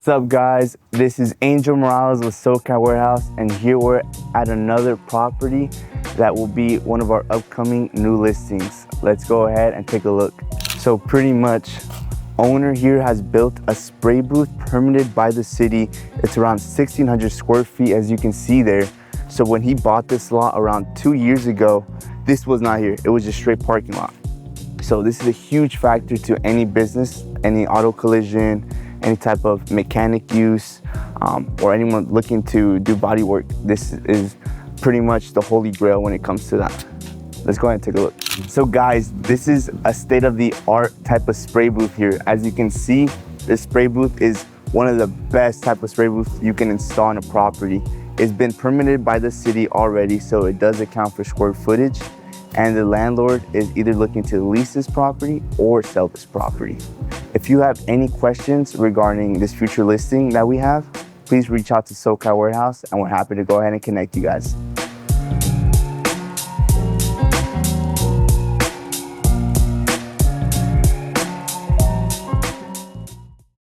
What's up, guys? This is Angel Morales with SoCal Warehouse, and here we're at another property that will be one of our upcoming new listings. Let's go ahead and take a look. So pretty much, owner here has built a spray booth permitted by the city. It's around 1,600 square feet, as you can see there. So when he bought this lot around 2 years ago, this was not here. It was just straight parking lot. So this is a huge factor to any business, any auto collision, any type of mechanic use, or anyone looking to do body work. This is pretty much the holy grail when it comes to that. Let's go ahead and take a look. So guys, this is a state-of-the-art type of spray booth here. As you can see, this spray booth is one of the best type of spray booths you can install on a property. It's been permitted by the city already, so it does account for square footage, and the landlord is either looking to lease this property or sell this property. If you have any questions regarding this future listing that we have, please reach out to SoCal Warehouse, and we're happy to go ahead and connect you guys.